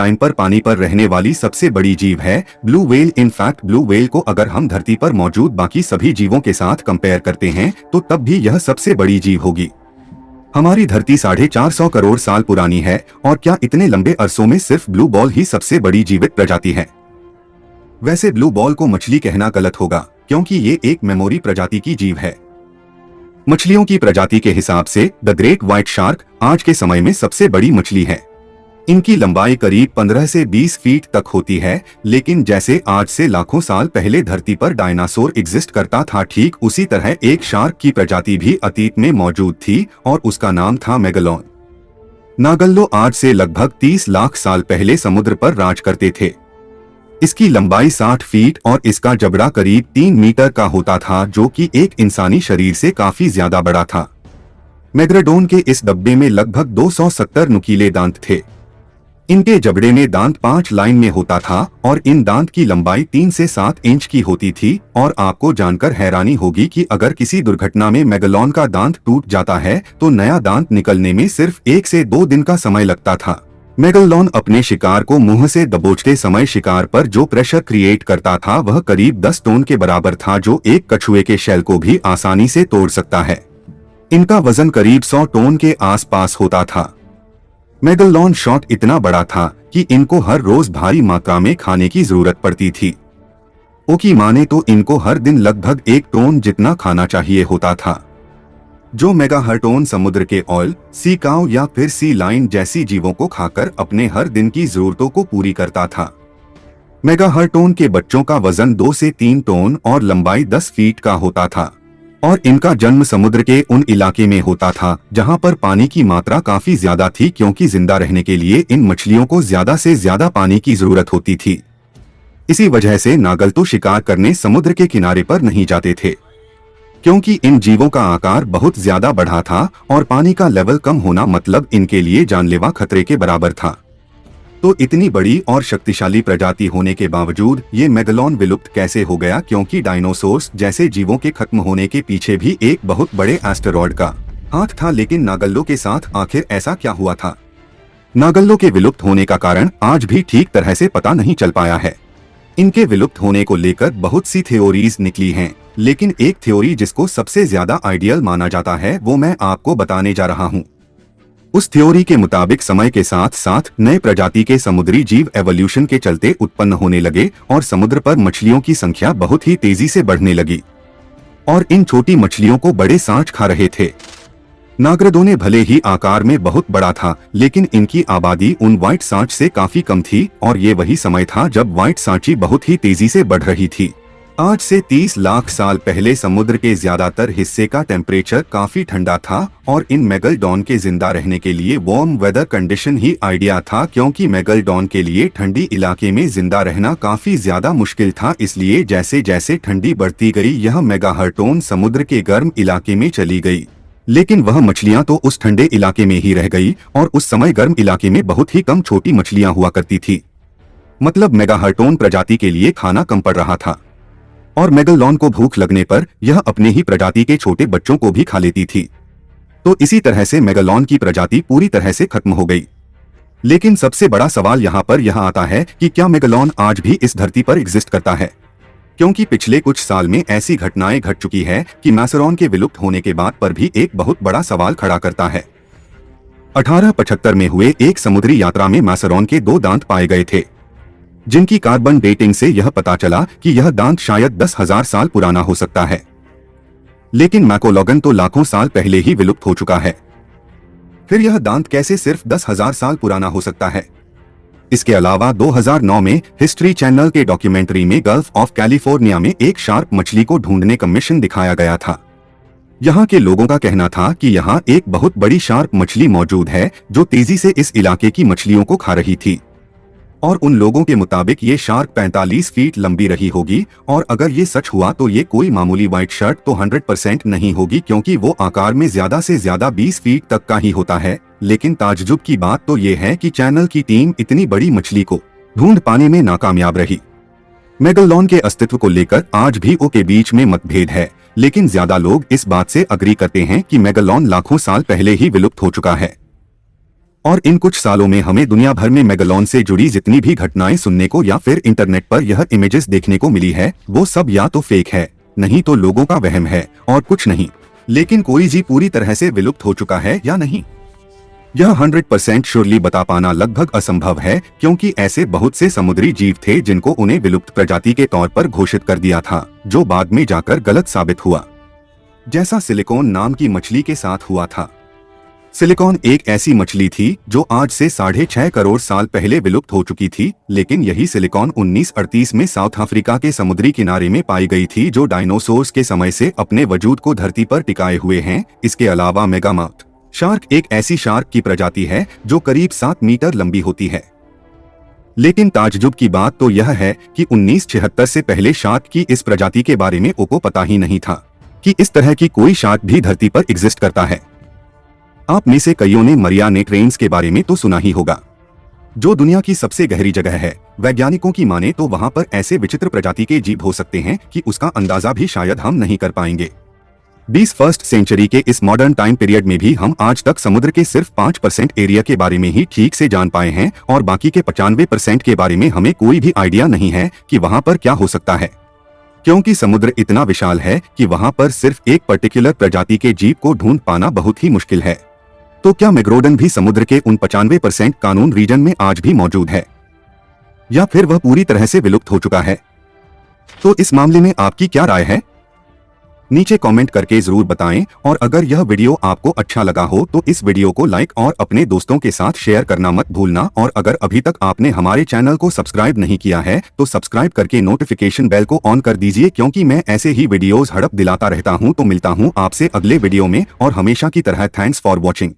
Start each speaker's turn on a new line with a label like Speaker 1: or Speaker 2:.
Speaker 1: Time पर पानी पर रहने वाली सबसे बड़ी जीव है blue whale. In fact blue whale को अगर हम धरती पर मौजूद बाकी सभी जीवों के साथ कंपेयर करते हैं तो तब भी यह सबसे बड़ी जीव होगी। हमारी धरती 450 करोड़ साल पुरानी है और क्या इतने लंबे अरसों में सिर्फ ब्लू बॉल ही सबसे बड़ी जीवित प्रजाति है? वैसे ब्लू बॉल को मछली कहना गलत होगा क्योंकि ये एक मेमोरी प्रजाति की जीव है। मछलियों की प्रजाति के हिसाब से द ग्रेट व्हाइट शार्क आज के समय में सबसे बड़ी मछली है। इनकी लंबाई करीब 15 से 20 फीट तक होती है, लेकिन जैसे आज से लाखों साल पहले धरती पर डायनासोर एग्जिस्ट करता था, ठीक उसी तरह एक शार्क की प्रजाति भी अतीत में मौजूद थी और उसका नाम था मेगालोन। नागल्लो आज से लगभग 30 लाख साल पहले समुद्र पर राज करते थे। इसकी लंबाई 60 फीट और इसका जबड़ा करीब 3 मीटर का होता था, जो कि एक इंसानी शरीर से काफी ज्यादा बड़ा था। मेगालोडोन के इस डब्बे में लगभग 270 नुकीले दांत थे। इनके जबड़े में दांत 5 लाइन में होता था और इन दांत की लंबाई 3 से 7 इंच की होती थी। और आपको जानकर हैरानी होगी कि अगर किसी दुर्घटना में मेगालोन का दांत टूट जाता है तो नया दांत निकलने में सिर्फ 1 से 2 दिन का समय लगता था। मेगालोन अपने शिकार को मुंह से दबोचते समय शिकार पर जो प्रेशर क्रिएट करता था वह करीब 10 टन के बराबर था, जो एक कछुए के शेल को भी आसानी से तोड़ सकता है। इनका वजन करीब 100 टन के आसपास होता था। मेगालोन शॉट इतना बड़ा था कि इनको हर रोज भारी मात्रा में खाने की जरूरत पड़ती थी। ओकी माने तो इनको हर दिन लगभग 1 टन जितना खाना चाहिए होता था, जो मेगाहर्टोन समुद्र के ऑयल, सी काउ या फिर सी लाइन जैसी जीवों को खाकर अपने हर दिन की जरूरतों को पूरी करता था। मेगाहर्टोन के बच्चों का वजन 2 से 3 टन और लंबाई 10 फीट का होता था और इनका जन्म समुद्र के उन इलाके में होता था जहां पर पानी की मात्रा काफी ज्यादा थी, क्योंकि जिंदा रहने के लिए इन मछलियों को ज्यादा से ज्यादा पानी की जरूरत होती थी। इसी वजह से नागल्लो शिकार करने समुद्र के किनारे पर नहीं जाते थे, क्योंकि इन जीवों का आकार बहुत ज्यादा बढ़ा था और पानी का लेवल कम होना मतलब इनके लिए जानलेवा खतरे के बराबर था। तो इतनी बड़ी और शक्तिशाली प्रजाति होने के बावजूद ये मेगालोन विलुप्त कैसे हो गया? क्योंकि डायनासोर्स जैसे जीवों के खत्म होने के पीछे भी एक बहुत बड़े एस्टेरॉयड का हाथ था, लेकिन नागल्लो के साथ आखिर ऐसा क्या हुआ था? नागल्लो के विलुप्त होने का कारण आज भी ठीक तरह से पता नहीं चल पाया है। इनके विलुप्त होने को लेकर बहुत सी थ्योरीज निकली हैं, लेकिन एक थ्योरी जिसको सबसे ज्यादा आइडियल माना जाता है वो मैं आपको बताने जा रहा हूँ। उस थ्योरी के मुताबिक समय के साथ साथ नए प्रजाति के समुद्री जीव एवोल्यूशन के चलते उत्पन्न होने लगे और समुद्र पर मछलियों की संख्या बहुत ही तेजी से बढ़ने लगी और इन छोटी मछलियों को बड़े सांच खा रहे थे। नागरदोने भले ही आकार में बहुत बड़ा था, लेकिन इनकी आबादी उन व्हाइट सांच से काफी कम थी और ये वही समय था जब व्हाइट सांची बहुत ही तेजी से बढ़ रही थी। आज से 30 लाख साल पहले समुद्र के ज्यादातर हिस्से का टेम्परेचर काफी ठंडा था और इन मेगालोडोन के जिंदा रहने के लिए वार्म वेदर कंडीशन ही आइडिया था, क्योंकि मेगालोडोन के लिए ठंडी इलाके में जिंदा रहना काफी ज्यादा मुश्किल था। इसलिए जैसे जैसे ठंडी बढ़ती गई यह मेगाहर्टोन समुद्र के गर्म इलाके में चली गई, लेकिन वह मछलियां तो उस ठंडे इलाके में ही रह गई और उस समय गर्म इलाके में बहुत ही कम छोटी मछलियां हुआ करती थी। मतलब मेगाहर्टोन प्रजाति के लिए खाना कम पड़ रहा था और मेगालोन को भूख लगने पर यह अपने ही प्रजाति के छोटे बच्चों को भी खा लेती थी। तो इसी तरह से मेगालोन की प्रजाति पूरी तरह से खत्म हो गई। लेकिन सबसे बड़ा सवाल यहाँ पर यह आता है कि क्या मेगालोन आज भी इस धरती पर एग्जिस्ट करता है? क्योंकि पिछले कुछ साल में ऐसी घटनाएं घट चुकी है कि मैसेरोन के विलुप्त होने के बाद पर भी एक बहुत बड़ा सवाल खड़ा करता है। 1875 में हुए एक समुद्री यात्रा में मैसेरोन के 2 दांत पाए गए थे, जिनकी कार्बन डेटिंग से यह पता चला कि यह दांत शायद 10,000 साल पुराना हो सकता है। लेकिन मैकोलोगन तो लाखों साल पहले ही विलुप्त हो चुका है। फिर यह दांत कैसे सिर्फ 10,000 साल पुराना हो सकता है? इसके अलावा 2009 में हिस्ट्री चैनल के डॉक्यूमेंट्री में गल्फ ऑफ कैलिफोर्निया में एक शार्क मछली को ढूंढने का मिशन दिखाया गया था। यहाँ के लोगों का कहना था कि यहाँ एक बहुत बड़ी शार्क मछली मौजूद है जो तेजी से इस इलाके की मछलियों को खा रही थी और उन लोगों के मुताबिक ये शार्क 45 फीट लंबी रही होगी और अगर ये सच हुआ तो ये कोई मामूली व्हाइट शर्ट तो 100% नहीं होगी, क्योंकि वो आकार में ज्यादा से ज्यादा 20 फीट तक का ही होता है। लेकिन ताज्जुब की बात तो ये है कि चैनल की टीम इतनी बड़ी मछली को ढूंढ पाने में नाकामयाब रही। मेगालोन के अस्तित्व को लेकर आज भी के बीच में मतभेद है, लेकिन ज्यादा लोग इस बात से अग्री करते हैं कि मेगालोन लाखों साल पहले ही विलुप्त हो चुका है। और इन कुछ सालों में हमें दुनिया भर में मेगालोन से जुड़ी जितनी भी घटनाएं सुनने को या फिर इंटरनेट पर यह इमेजेस देखने को मिली है, वो सब या तो फेक है, नहीं तो लोगों का वहम है और कुछ नहीं। लेकिन कोई जीव पूरी तरह से विलुप्त हो चुका है या नहीं, यह 100% श्योरली बता पाना लगभग असंभव है, क्योंकि ऐसे बहुत से समुद्री जीव थे जिनको उन्हें विलुप्त प्रजाति के तौर पर घोषित कर दिया था, जो बाद में जाकर गलत साबित हुआ, जैसा सिलिकॉन नाम की मछली के साथ हुआ था। सिलिकॉन एक ऐसी मछली थी जो आज से 6.5 करोड़ साल पहले विलुप्त हो चुकी थी, लेकिन यही सिलिकॉन 1938 में साउथ अफ्रीका के समुद्री किनारे में पाई गई थी, जो डायनासोर्स के समय से अपने वजूद को धरती पर टिकाए हुए हैं। इसके अलावा मेगामाउथ शार्क एक ऐसी शार्क की प्रजाति है जो करीब 7 मीटर लंबी होती है। लेकिन ताज्जुब की बात तो यह है कि 1976 से पहले शार्क की इस प्रजाति के बारे में को पता ही नहीं था कि इस तरह की कोई शार्क भी धरती पर एग्जिस्ट करता है। आप में से कईयों ने मरियाना ट्रेंच के बारे में तो सुना ही होगा, जो दुनिया की सबसे गहरी जगह है। वैज्ञानिकों की माने तो वहां पर ऐसे विचित्र प्रजाति के जीव हो सकते हैं कि उसका अंदाजा भी शायद हम नहीं कर पाएंगे। 21वीं सेंचुरी के इस मॉडर्न टाइम पीरियड में भी हम आज तक समुद्र के सिर्फ 5% एरिया के बारे में ही ठीक से जान पाए हैं, और बाकी के 95% के बारे में हमें कोई भी आइडिया नहीं है कि वहां पर क्या हो सकता है, क्योंकि समुद्र इतना विशाल है कि वहां पर सिर्फ एक पर्टिकुलर प्रजाति के जीव को ढूंढ पाना बहुत ही मुश्किल है। तो क्या मेग्रोडन भी समुद्र के उन 95% कानून रीजन में आज भी मौजूद है, या फिर वह पूरी तरह से विलुप्त हो चुका है? तो इस मामले में आपकी क्या राय है? नीचे कमेंट करके जरूर बताएं, और अगर यह वीडियो आपको अच्छा लगा हो तो इस वीडियो को लाइक और अपने दोस्तों के साथ शेयर करना मत भूलना। और अगर अभी तक आपने हमारे चैनल को सब्सक्राइब नहीं किया है तो सब्सक्राइब करके नोटिफिकेशन बेल को ऑन कर दीजिए, क्योंकि मैं ऐसे ही वीडियोस हड़प दिलाता रहता हूं। तो मिलता हूं आपसे अगले वीडियो में, और हमेशा की तरह थैंक्स फॉर वॉचिंग।